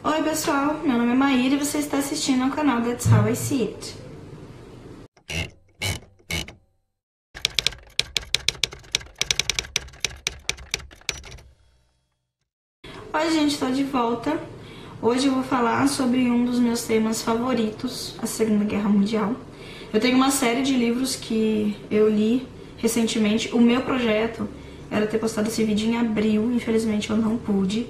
Oi pessoal, meu nome é Maíra e você está assistindo ao canal That's How I See It. Oi gente, estou de volta. Hoje eu vou falar sobre um dos meus temas favoritos, a Segunda Guerra Mundial. Eu tenho uma série de livros que eu li recentemente. O meu projeto era ter postado esse vídeo em abril, infelizmente eu não pude.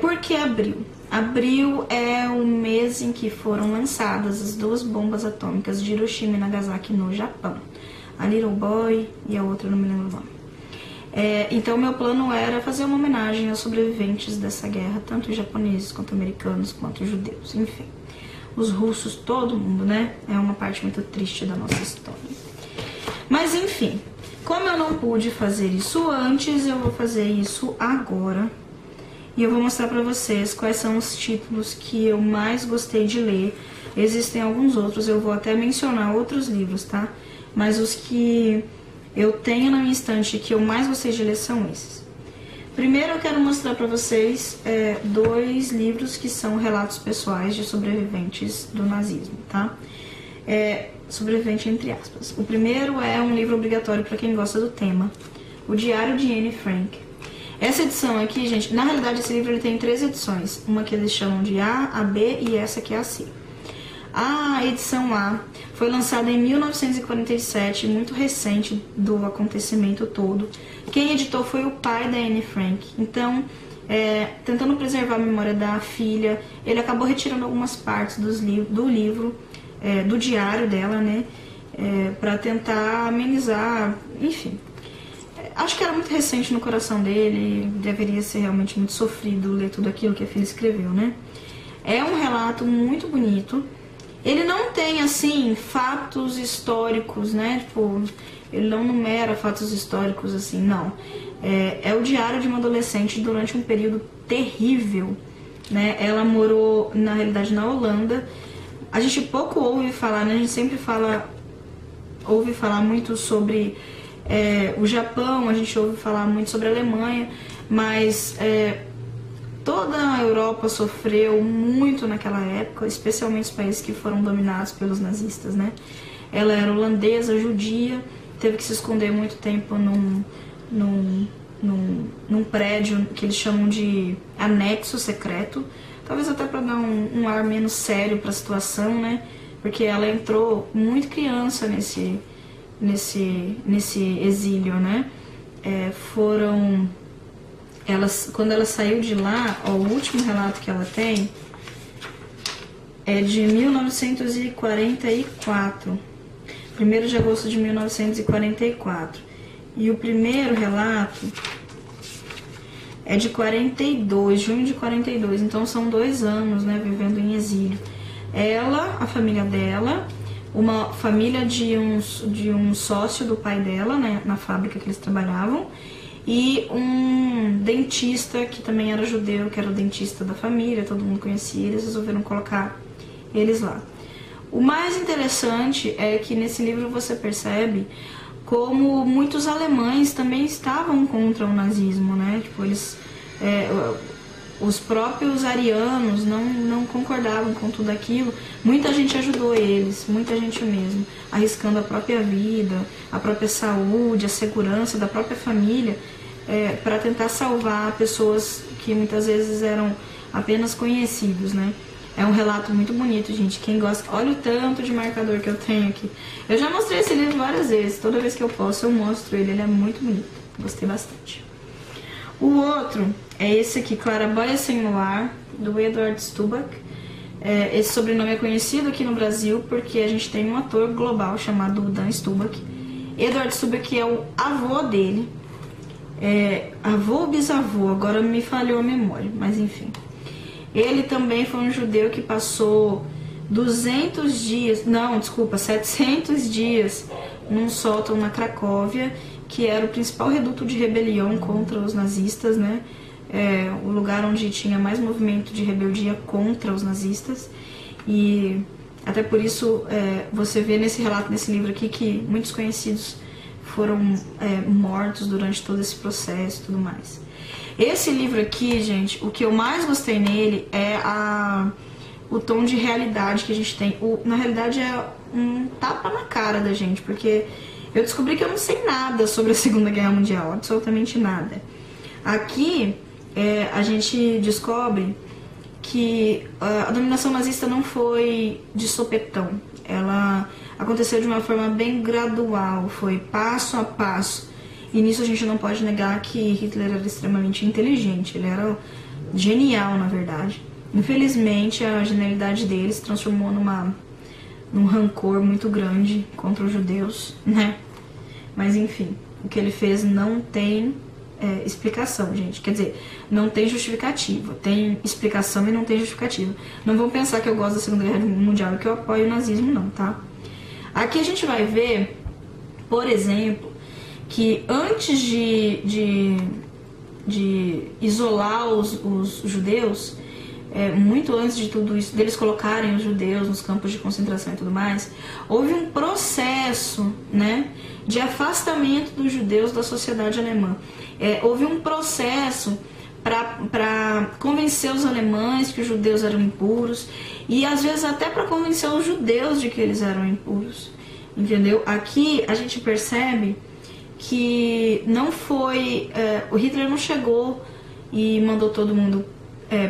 Por que abril? Abril é o mês em que foram lançadas as duas bombas atômicas de Hiroshima e Nagasaki no Japão. A Little Boy e a outra não me lembro o nome. Então meu plano era fazer uma homenagem aos sobreviventes dessa guerra, tanto os japoneses quanto americanos, quanto os judeus, enfim. Os russos, todo mundo, né? É uma parte muito triste da nossa história. Mas enfim, como eu não pude fazer isso antes, eu vou fazer isso agora. E eu vou mostrar pra vocês quais são os títulos que eu mais gostei de ler. Existem alguns outros, eu vou até mencionar outros livros, tá? Mas os que eu tenho na minha estante que eu mais gostei de ler são esses. Primeiro eu quero mostrar pra vocês dois livros que são relatos pessoais de sobreviventes do nazismo, tá? Sobrevivente entre aspas. O primeiro é um livro obrigatório pra quem gosta do tema, O Diário de Anne Frank. Essa edição aqui, gente, na realidade esse livro ele tem 3 edições. Uma que eles chamam de A, a B e essa que é a C. A edição A foi lançada em 1947, muito recente do acontecimento todo. Quem editou foi o pai da Anne Frank. Então, tentando preservar a memória da filha, ele acabou retirando algumas partes do livro, do diário dela, né? Pra tentar amenizar, enfim. Acho que era muito recente no coração dele, deveria ser realmente muito sofrido ler tudo aquilo que a filha escreveu, né? É um relato muito bonito. Ele não tem, assim, fatos históricos, né? Tipo, ele não numera fatos históricos, assim, não. É o diário de uma adolescente durante um período terrível, né? Ela morou, na realidade, na Holanda. A gente pouco ouve falar, né? A gente sempre ouve falar muito sobre o Japão, a gente ouve falar muito sobre a Alemanha, mas toda a Europa sofreu muito naquela época, especialmente os países que foram dominados pelos nazistas, né? Ela era holandesa, judia, teve que se esconder muito tempo num prédio que eles chamam de anexo secreto, talvez até para dar um ar menos sério para a situação, né? Porque ela entrou muito criança nesse exílio, né? Quando ela saiu de lá, ó, o último relato que ela tem é de 1944, 1º de agosto de 1944. E o primeiro relato é de 42, junho de 42, então são 2 anos, né, vivendo em exílio. Ela, a família dela, uma família de um sócio do pai dela, né, na fábrica que eles trabalhavam, e um dentista que também era judeu, que era o dentista da família, todo mundo conhecia, eles resolveram colocar eles lá. O mais interessante é que nesse livro você percebe como muitos alemães também estavam contra o nazismo, né, tipo, os próprios arianos não concordavam com tudo aquilo. Muita gente ajudou eles, muita gente mesmo, arriscando a própria vida, a própria saúde, a segurança da própria família, para tentar salvar pessoas que muitas vezes eram apenas conhecidos, né? É um relato muito bonito, gente. Quem gosta, olha o tanto de marcador que eu tenho aqui. Eu já mostrei esse livro várias vezes, toda vez que eu posso eu mostro ele, ele é muito bonito, gostei bastante. O outro é esse aqui, Claraboia Sem Luar, do Edward Stuback. Esse sobrenome é conhecido aqui no Brasil porque a gente tem um ator global chamado Dan Stuback. Edward Stuback é o avô dele, avô ou bisavô, agora me falhou a memória, mas enfim. Ele também foi um judeu que passou 700 dias num sótão na Cracóvia, que era o principal reduto de rebelião contra os nazistas, né? O lugar onde tinha mais movimento de rebeldia contra os nazistas. E até por isso você vê nesse relato, nesse livro aqui, que muitos conhecidos foram mortos durante todo esse processo e tudo mais. Esse livro aqui, gente, o que eu mais gostei nele é o tom de realidade que a gente tem. Na realidade é um tapa na cara da gente, porque eu descobri que eu não sei nada sobre a Segunda Guerra Mundial, absolutamente nada. Aqui a gente descobre que a dominação nazista não foi de sopetão. Ela aconteceu de uma forma bem gradual, foi passo a passo. E nisso a gente não pode negar que Hitler era extremamente inteligente, ele era genial, na verdade. Infelizmente, a genialidade dele se transformou num rancor muito grande contra os judeus, né? Mas enfim, o que ele fez não tem explicação, gente. Quer dizer, não tem justificativa. Tem explicação e não tem justificativa. Não vão pensar que eu gosto da Segunda Guerra Mundial e que eu apoio o nazismo, não, tá? Aqui a gente vai ver, por exemplo, que antes de isolar os judeus, muito antes de tudo isso, deles colocarem os judeus nos campos de concentração e tudo mais, houve um processo, né, de afastamento dos judeus da sociedade alemã. Houve um processo para convencer os alemães que os judeus eram impuros e às vezes até para convencer os judeus de que eles eram impuros, entendeu? Aqui a gente percebe que não foi... o Hitler não chegou e mandou todo mundo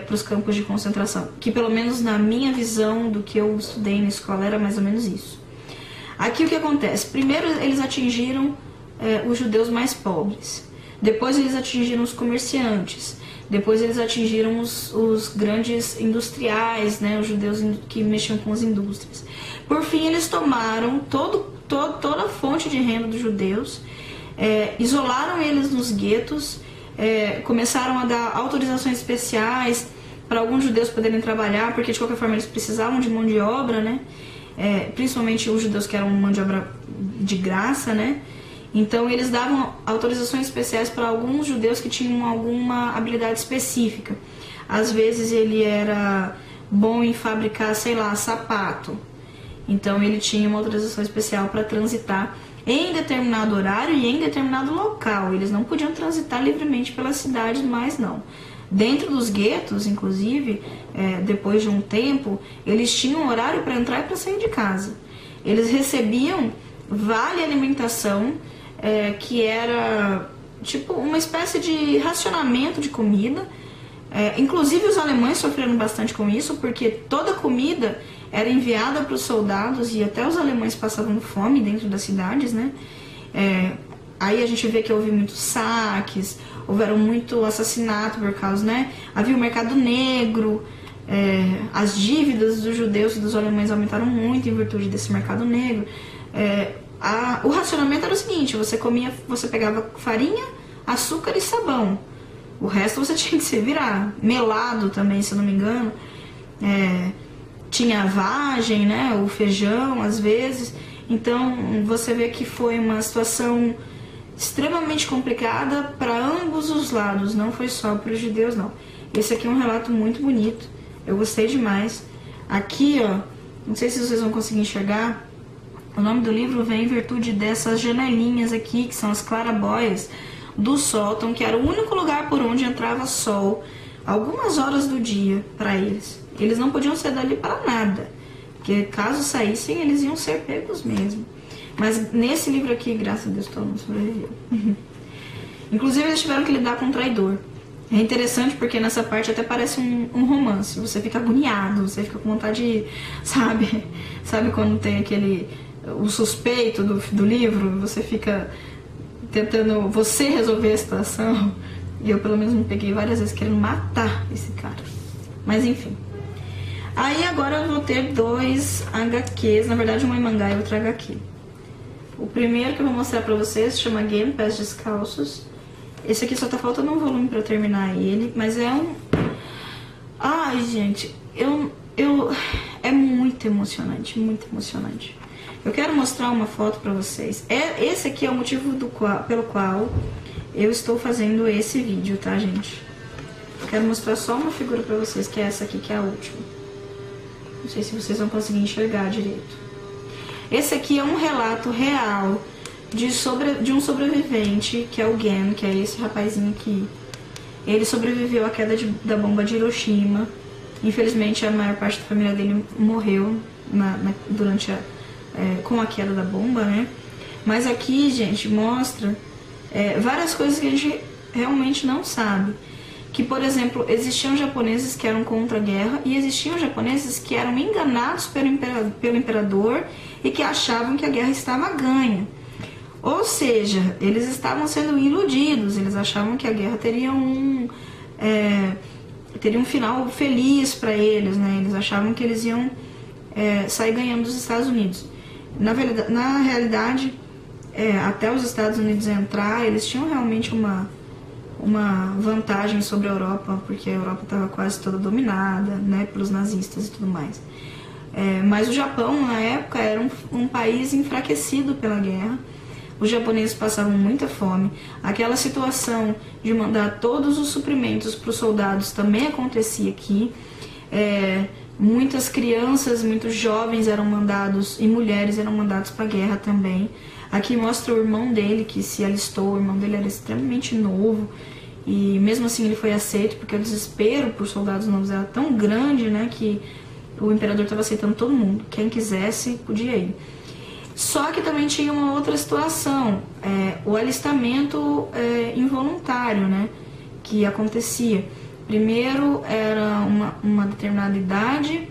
para os campos de concentração, que pelo menos na minha visão do que eu estudei na escola era mais ou menos isso. Aqui o que acontece? Primeiro eles atingiram os judeus mais pobres, depois eles atingiram os comerciantes, depois eles atingiram os grandes industriais, né, os judeus que mexiam com as indústrias. Por fim, eles tomaram toda a fonte de renda dos judeus, isolaram eles nos guetos, começaram a dar autorizações especiais para alguns judeus poderem trabalhar, porque de qualquer forma eles precisavam de mão de obra, né? Principalmente os judeus que eram mão de obra de graça, né? Então eles davam autorizações especiais para alguns judeus que tinham alguma habilidade específica. Às vezes ele era bom em fabricar, sei lá, sapato. Então ele tinha uma autorização especial para transitar em determinado horário e em determinado local. Eles não podiam transitar livremente pela cidade, mas não. Dentro dos guetos, inclusive, depois de um tempo, eles tinham horário para entrar e para sair de casa. Eles recebiam vale alimentação, que era tipo uma espécie de racionamento de comida. Inclusive os alemães sofreram bastante com isso, porque toda a comida era enviada para os soldados e até os alemães passavam fome dentro das cidades, né? Aí a gente vê que houve muitos saques, houveram muito assassinato por causa, né? Havia o mercado negro, as dívidas dos judeus e dos alemães aumentaram muito em virtude desse mercado negro. O racionamento era o seguinte: você pegava farinha, açúcar e sabão. O resto você tinha que se virar. Melado também, se eu não me engano. Tinha a vagem, né? O feijão, às vezes. Então, você vê que foi uma situação extremamente complicada para ambos os lados. Não foi só para os judeus, não. Esse aqui é um relato muito bonito. Eu gostei demais. Aqui, ó, não sei se vocês vão conseguir enxergar. O nome do livro vem em virtude dessas janelinhas aqui, que são as clarabóias do sótão, que era o único lugar por onde entrava sol algumas horas do dia para eles. Eles não podiam sair dali para nada, porque caso saíssem, eles iam ser pegos mesmo. Mas nesse livro aqui, graças a Deus, todo mundo sobreviveu. Inclusive, eles tiveram que lidar com um traidor. É interessante porque nessa parte até parece um romance. Você fica agoniado, você fica com vontade de... Sabe quando tem o suspeito do livro? Você fica tentando você resolver a situação. E eu pelo menos me peguei várias vezes querendo matar esse cara. Mas enfim. Aí agora eu vou ter 2 HQs, na verdade um é mangá e outro HQ. O primeiro que eu vou mostrar pra vocês se chama Game Pés Descalços. Esse aqui só tá faltando um volume pra terminar ele, mas é um... Ai, gente, é muito emocionante, muito emocionante. Eu quero mostrar uma foto pra vocês. Esse aqui é o motivo pelo qual eu estou fazendo esse vídeo, tá, gente? Eu quero mostrar só uma figura pra vocês, que é essa aqui, que é a última. Não sei se vocês vão conseguir enxergar direito. Esse aqui é um relato real de um sobrevivente, que é o Gen, que é esse rapazinho aqui. Ele sobreviveu à queda da bomba de Hiroshima. Infelizmente, a maior parte da família dele morreu com a queda da bomba, né? Mas aqui, gente, mostra várias coisas que a gente realmente não sabe. Que, por exemplo, existiam japoneses que eram contra a guerra e existiam japoneses que eram enganados pelo imperador e que achavam que a guerra estava ganha. Ou seja, eles estavam sendo iludidos, eles achavam que a guerra teria um final feliz para eles, né? Eles achavam que eles iam sair ganhando dos Estados Unidos. Na realidade, até os Estados Unidos entrar, eles tinham realmente uma vantagem sobre a Europa, porque a Europa estava quase toda dominada, né, pelos nazistas e tudo mais. Mas o Japão, na época, era um país enfraquecido pela guerra. Os japoneses passavam muita fome. Aquela situação de mandar todos os suprimentos para os soldados também acontecia aqui. Muitas crianças, muitos jovens eram mandados e mulheres eram mandados para a guerra também. Aqui mostra o irmão dele que se alistou. O irmão dele era extremamente novo e mesmo assim ele foi aceito, porque o desespero por soldados novos era tão grande, né, que o imperador estava aceitando todo mundo. Quem quisesse podia ir. Só que também tinha uma outra situação, o alistamento involuntário, né, que acontecia. Primeiro era uma determinada idade,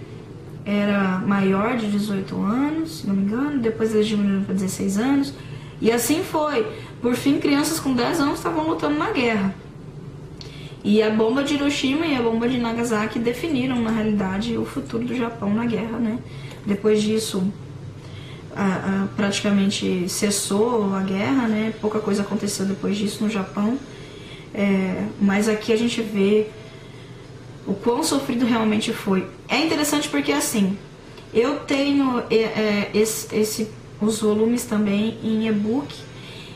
era maior de 18 anos, se não me engano, depois eles diminuíram para 16 anos, e assim foi. Por fim, crianças com 10 anos estavam lutando na guerra. E a bomba de Hiroshima e a bomba de Nagasaki definiram, na realidade, o futuro do Japão na guerra, né? Depois disso, praticamente cessou a guerra, né? Pouca coisa aconteceu depois disso no Japão. Mas aqui a gente vê o quão sofrido realmente foi. É interessante porque, assim, eu tenho os volumes também em e-book,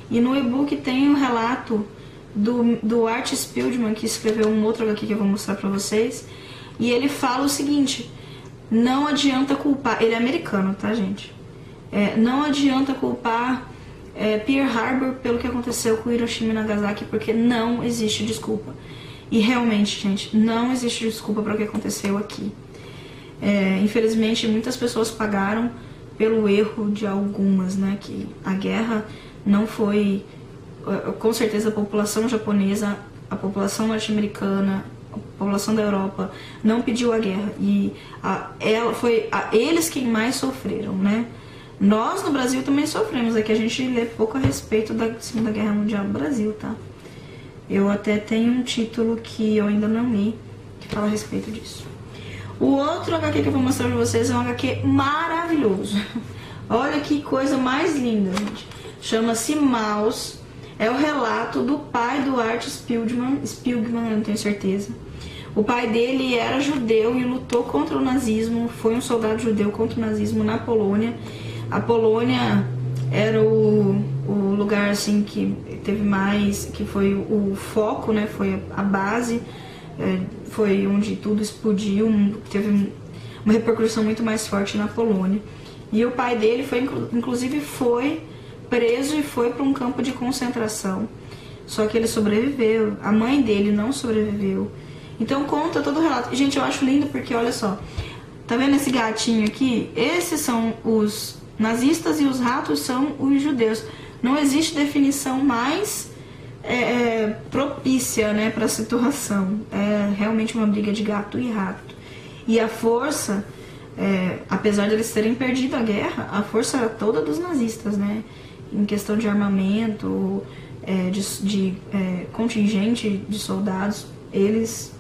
e no e-book tem um relato do Art Spiegelman, que escreveu um outro aqui que eu vou mostrar pra vocês, e ele fala o seguinte: não adianta culpar, ele é americano, tá, gente? Não adianta culpar Pearl Harbor pelo que aconteceu com Hiroshima e Nagasaki, porque não existe desculpa. E realmente, gente, não existe desculpa para o que aconteceu aqui. Infelizmente, muitas pessoas pagaram pelo erro de algumas, né? Que a guerra não foi... Com certeza a população japonesa, a população norte-americana, a população da Europa não pediu a guerra. E foi eles quem mais sofreram, né? Nós no Brasil também sofremos, que a gente lê pouco a respeito da Segunda Guerra Mundial no Brasil, tá? Eu até tenho um título que eu ainda não li, que fala a respeito disso. O outro HQ que eu vou mostrar pra vocês é um HQ maravilhoso. Olha que coisa mais linda, gente. Chama-se Maus. É o relato do pai do Art Spiegelman, eu não tenho certeza. O pai dele era judeu e lutou contra o nazismo, foi um soldado judeu contra o nazismo na Polônia. A Polônia era o lugar assim que teve mais, que foi o foco, né? Foi a base, foi onde tudo explodiu, teve uma repercussão muito mais forte na Polônia. E o pai dele inclusive foi preso e foi para um campo de concentração. Só que ele sobreviveu. A mãe dele não sobreviveu. Então conta todo o relato. Gente, eu acho lindo porque olha só, tá vendo esse gatinho aqui? Esses são os nazistas e os ratos são os judeus. Não existe definição mais propícia, né, para a situação. É realmente uma briga de gato e rato. E a força, apesar de eles terem perdido a guerra, a força era toda dos nazistas, né? Em questão de armamento, de contingente de soldados, eles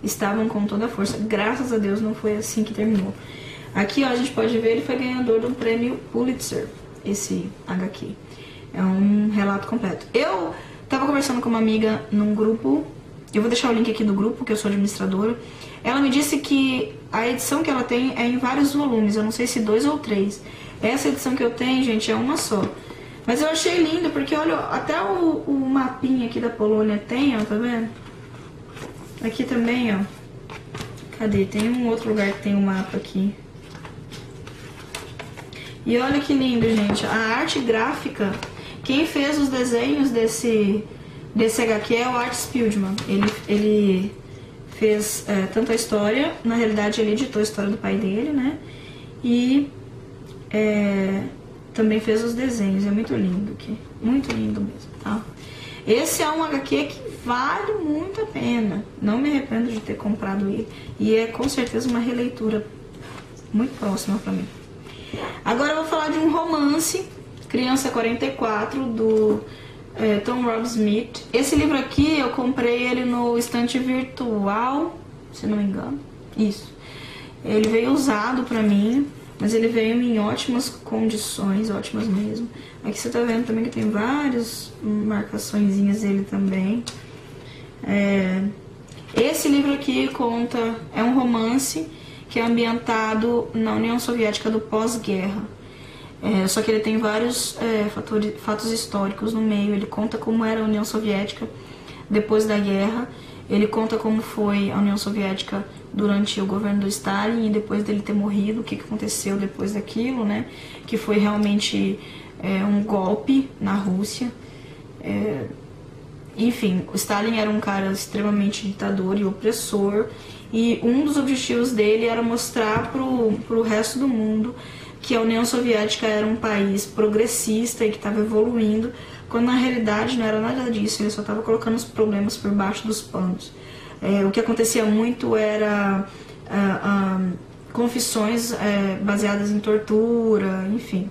estavam com toda a força. Graças a Deus não foi assim que terminou. Aqui, ó, a gente pode ver, ele foi ganhador do prêmio Pulitzer, esse HQ. É um relato completo. Eu tava conversando com uma amiga num grupo, eu vou deixar o link aqui do grupo, que eu sou administradora. Ela me disse que a edição que ela tem é em vários volumes, eu não sei se 2 ou 3. Essa edição que eu tenho, gente, é uma só. Mas eu achei lindo, porque olha, até o mapinha aqui da Polônia tem, ó, tá vendo? Aqui também, ó. Cadê? Tem um outro lugar que tem um mapa aqui. E olha que lindo, gente. A arte gráfica, quem fez os desenhos desse HQ é o Art Spiegelman. Ele fez tanto a história, na realidade ele editou a história do pai dele, né? E também fez os desenhos. É muito lindo aqui, muito lindo mesmo, tá? Esse é um HQ que vale muito a pena. Não me arrependo de ter comprado ele. E é com certeza uma releitura muito próxima pra mim. Agora eu vou falar de um romance, Criança 44, do Tom Rob Smith. Esse livro aqui eu comprei ele no estante virtual, se não me engano. Isso. Ele veio usado pra mim, mas ele veio em ótimas condições, ótimas mesmo. Aqui você tá vendo também que tem várias marcaçõezinhas dele também. Esse livro aqui é um romance que é ambientado na União Soviética do pós-guerra. Só que ele tem vários fatos históricos no meio. Ele conta como era a União Soviética depois da guerra. Ele conta como foi a União Soviética durante o governo do Stalin e depois dele ter morrido, o que aconteceu depois daquilo, né? Que foi realmente um golpe na Rússia. Enfim, o Stalin era um cara extremamente ditador e opressor, e um dos objetivos dele era mostrar pro resto do mundo que a União Soviética era um país progressista e que estava evoluindo, quando na realidade não era nada disso, ele só estava colocando os problemas por baixo dos panos. O que acontecia muito era confissões baseadas em tortura, enfim.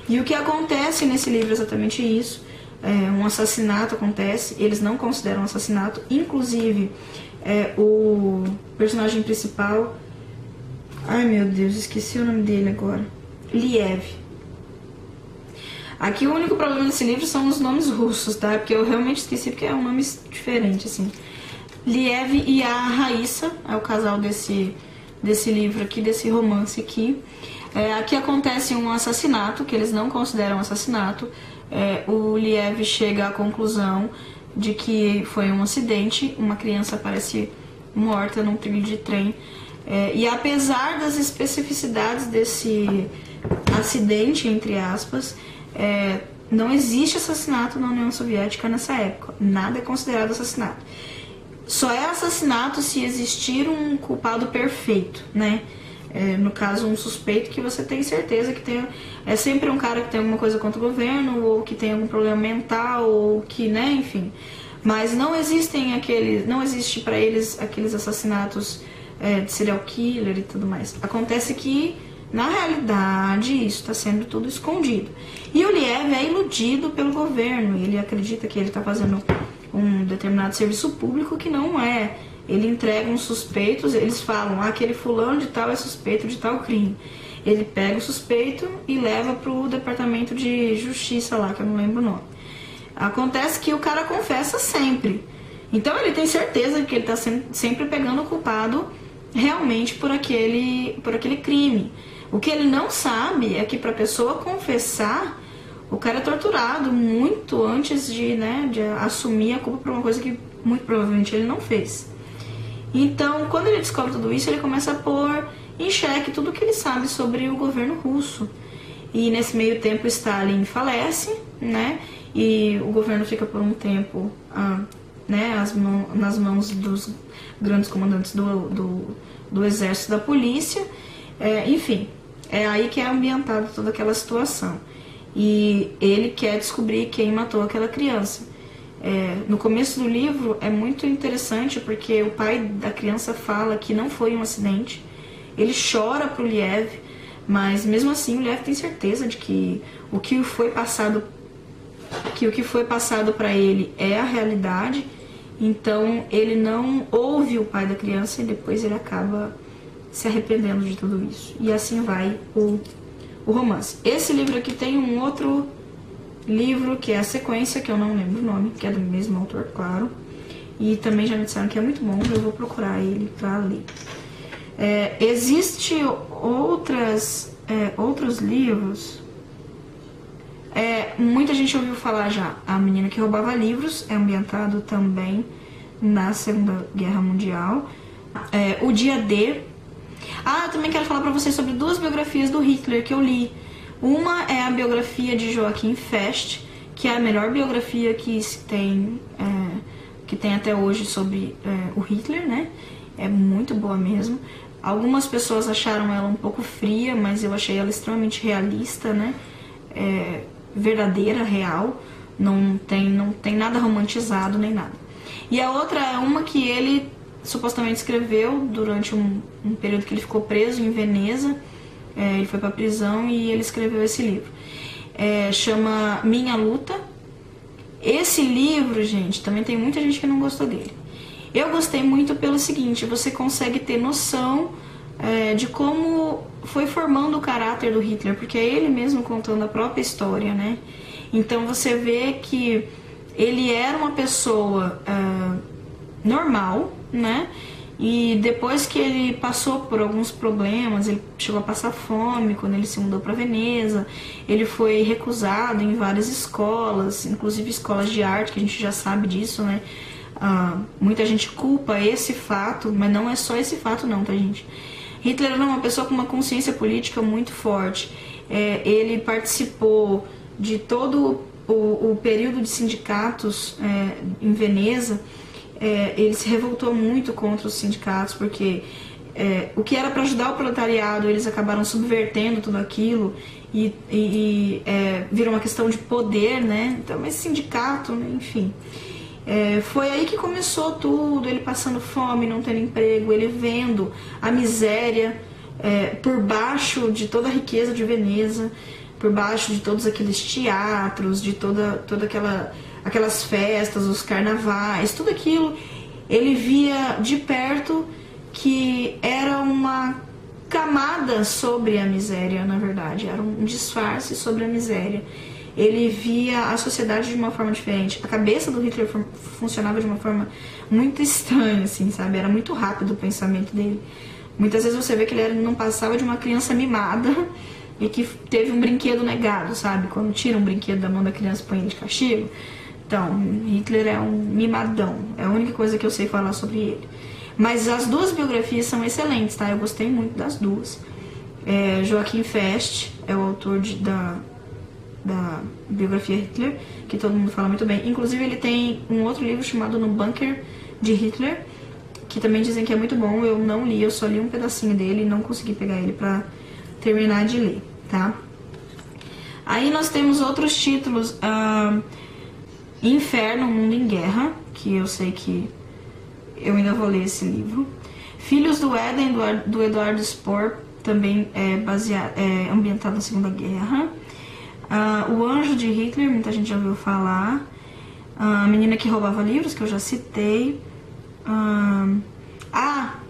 E o que acontece nesse livro é exatamente isso. Um assassinato acontece, eles não consideram assassinato, inclusive o personagem principal, ai meu Deus, esqueci o nome dele agora, Liev. Aqui o único problema desse livro são os nomes russos, tá? Porque eu realmente esqueci, porque é um nome diferente, assim. Liev e a Raíssa, é o casal desse livro aqui, desse romance aqui. Aqui acontece um assassinato, que eles não consideram assassinato. O Liev chega à conclusão de que foi um acidente, uma criança aparece morta num trilho de trem. E apesar das especificidades desse acidente, entre aspas, não existe assassinato na União Soviética nessa época. Nada é considerado assassinato. Só é assassinato se existir um culpado perfeito, né? No caso, um suspeito que você tem certeza que tem... É sempre um cara que tem alguma coisa contra o governo, ou que tem algum problema mental, ou que, né, enfim. Mas não existem não existe pra eles aqueles assassinatos de serial killer e tudo mais. Acontece que, na realidade, isso está sendo tudo escondido. E o Liev é iludido pelo governo. Ele acredita que ele está fazendo um determinado serviço público que não é. Ele entrega uns suspeitos, eles falam, aquele fulano de tal é suspeito de tal crime. Ele pega o suspeito e leva pro departamento de justiça lá, que eu não lembro o nome. Acontece que o cara confessa sempre. Então ele tem certeza que ele está sempre pegando o culpado realmente por aquele crime. O que ele não sabe é que para a pessoa confessar, o cara é torturado muito antes de assumir a culpa por uma coisa que muito provavelmente ele não fez. Então, quando ele descobre tudo isso, ele começa a pôr em xeque tudo que ele sabe sobre o governo russo. E nesse meio tempo, Stalin falece, né? E o governo fica por um tempo nas mãos dos grandes comandantes do exército, da polícia. Enfim, é aí que é ambientada toda aquela situação. E ele quer descobrir quem matou aquela criança. No começo do livro é muito interessante porque o pai da criança fala que não foi um acidente. Ele chora pro Liev, mas mesmo assim o Liev tem certeza de que o que foi passado para ele é a realidade. Então ele não ouve o pai da criança e depois ele acaba se arrependendo de tudo isso. E assim vai o romance. Esse livro aqui tem um outro livro que é a sequência, que eu não lembro o nome, que é do mesmo autor, claro. E também já me disseram que é muito bom, eu vou procurar ele pra ler. Existe outros livros. Muita gente ouviu falar já. A Menina que Roubava Livros é ambientado também na Segunda Guerra Mundial. O Dia D. Eu também quero falar pra vocês sobre duas biografias do Hitler que eu li. Uma é a biografia de Joachim Fest, que é a melhor biografia que se tem que tem até hoje sobre o Hitler, né? É muito boa mesmo. Algumas pessoas acharam ela um pouco fria, mas eu achei ela extremamente realista, né? Verdadeira, real. Não tem nada romantizado nem nada. E a outra é uma que ele supostamente escreveu durante um período que ele ficou preso em Veneza. Ele foi pra prisão e ele escreveu esse livro. Chama Minha Luta. Esse livro, gente, também tem muita gente que não gostou dele. Eu gostei muito pelo seguinte: você consegue ter noção de como foi formando o caráter do Hitler, porque é ele mesmo contando a própria história, né? Então você vê que ele era uma pessoa normal, né? E depois que ele passou por alguns problemas, ele chegou a passar fome quando ele se mudou para Veneza, ele foi recusado em várias escolas, inclusive escolas de arte, que a gente já sabe disso, né? Muita gente culpa esse fato, mas não é só esse fato não, tá, gente? Hitler era uma pessoa com uma consciência política muito forte. Ele participou de todo o período de sindicatos em Veneza. Ele se revoltou muito contra os sindicatos, porque o que era para ajudar o proletariado, eles acabaram subvertendo tudo aquilo e virou uma questão de poder, né? Então, esse sindicato, né? Enfim, foi aí que começou tudo. Ele passando fome, não tendo emprego, ele vendo a miséria por baixo de toda a riqueza de Veneza, por baixo de todos aqueles teatros, de toda aquelas festas, os carnavais, tudo aquilo. Ele via de perto que era uma camada sobre a miséria, na verdade, era um disfarce sobre a miséria. Ele via a sociedade de uma forma diferente. A cabeça do Hitler funcionava de uma forma muito estranha, assim, sabe? Era muito rápido o pensamento dele. Muitas vezes você vê que ele não passava de uma criança mimada e que teve um brinquedo negado, sabe? Quando tira um brinquedo da mão da criança e põe ele de castigo. Então, Hitler é um mimadão. É a única coisa que eu sei falar sobre ele. Mas as duas biografias são excelentes, tá? Eu gostei muito das duas. Joachim Fest é o autor da biografia Hitler, que todo mundo fala muito bem. Inclusive, ele tem um outro livro chamado No Bunker de Hitler, que também dizem que é muito bom. Eu não li, eu só li um pedacinho dele e não consegui pegar ele pra terminar de ler, tá? Aí nós temos outros títulos. Inferno, Mundo em Guerra, que eu sei que eu ainda vou ler esse livro. Filhos do Éden, do Eduardo Spohr, também é ambientado na Segunda Guerra. O Anjo de Hitler, muita gente já ouviu falar. A Menina que Roubava Livros, que eu já citei.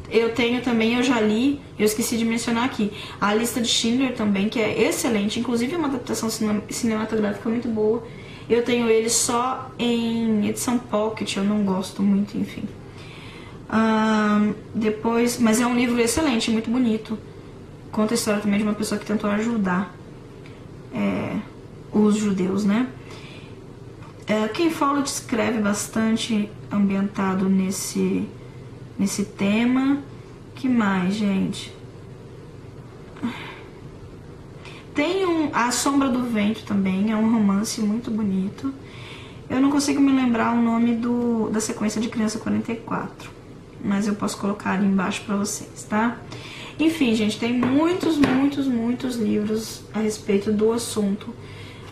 Eu tenho também, eu já li, eu esqueci de mencionar aqui, A Lista de Schindler também, que é excelente, inclusive é uma adaptação cinematográfica muito boa. Eu tenho ele só em edição pocket, eu não gosto muito, enfim. Mas é um livro excelente, muito bonito. Conta a história também de uma pessoa que tentou ajudar os judeus, né? Ken Follett escreve bastante ambientado nesse tema. Que mais, gente? Tem A Sombra do Vento também, é um romance muito bonito. Eu não consigo me lembrar o nome da sequência de Criança 44, mas eu posso colocar ali embaixo pra vocês, tá? Enfim, gente, tem muitos livros a respeito do assunto.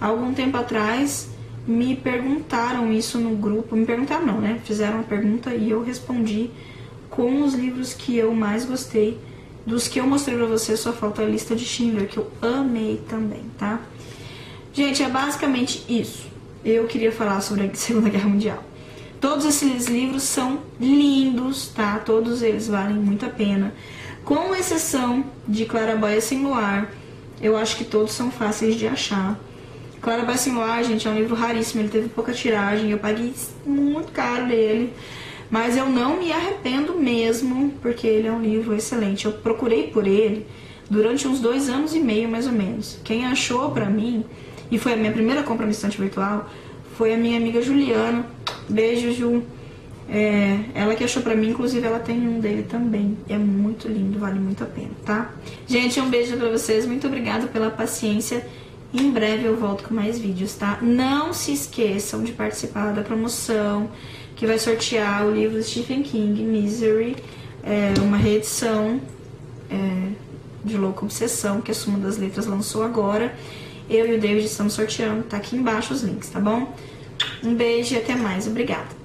Há algum tempo atrás me perguntaram isso no grupo, me perguntaram não, né? Fizeram uma pergunta e eu respondi com os livros que eu mais gostei. Dos que eu mostrei pra vocês, só falta a Lista de Schindler, que eu amei também, tá? Gente, é basicamente isso. Eu queria falar sobre a Segunda Guerra Mundial. Todos esses livros são lindos, tá? Todos eles valem muito a pena. Com exceção de Clarabóia Sem Luar, eu acho que todos são fáceis de achar. Clarabóia Sem Luar, gente, é um livro raríssimo, ele teve pouca tiragem, eu paguei muito caro nele. Mas eu não me arrependo mesmo, porque ele é um livro excelente. Eu procurei por ele durante uns 2 anos e meio, mais ou menos. Quem achou pra mim, e foi a minha primeira compra no estante virtual, foi a minha amiga Juliana. Beijo, Ju. Ela que achou pra mim, inclusive ela tem um dele também. É muito lindo, vale muito a pena, tá? Gente, um beijo pra vocês. Muito obrigada pela paciência. Em breve eu volto com mais vídeos, tá? Não se esqueçam de participar da promoção que vai sortear o livro de Stephen King, Misery, uma reedição de Louca Obsessão, que a Suma das Letras lançou agora. Eu e o David estamos sorteando, tá aqui embaixo os links, tá bom? Um beijo e até mais, obrigada.